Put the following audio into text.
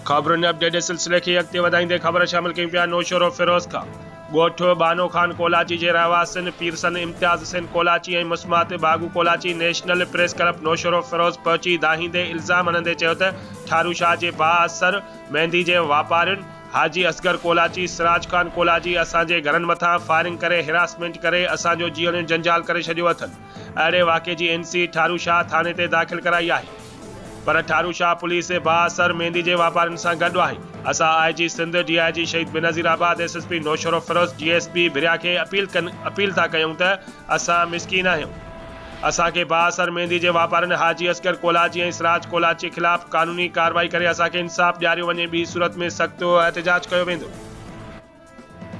खबरुनि update सिलसिले खे अॻिते वधाईंदे ख़बर शामिल कयूं पिया नौशरो फिरोज़ खां। ॻोठ बानो खान कोलाची जे रहवासियुनि पीरसन इम्तियाज़ हुसैन कोलाची ऐं मुस्मात बागू कोलाची national press club Naushahro Firoz पहुची दाहींदे इल्ज़ाम हणंदे चयो त ठारू शाह जे बाअसर मेहंदी जे वापारियुनि हाजी असगर कोलाची सिराज खान कोलाची असांजे घरनि मथां फायरिंग करे हिरासमेंट करे असांजो जीवन जंजाल करे छॾियो अथनि। अहिड़े वाक़े जी NC ठारू शाह थाने ते दाख़िल कराई आहे, पर ठारू शाह पुलिस बाअसर मेहंदी जे वापारियुनि सां गॾु आहे। असां IG सिंध DIG शहीद बेनज़ीर आबाद SSP नौशरो फिरोज़ GSP भिरिया खे अपील था कयूं त असां मिसकीन आहियूं। असांखे बाअसर मेहंदी जे वापारियुनि हाजी असगर कोलाची ऐं सिराज कोलाची ख़िलाफ़ क़ानूनी कार्रवाई करे असांखे इंसाफ़ ॾियारियो वञे, ॿी सूरत में सख़्त एहतजाज कयो वेंदो।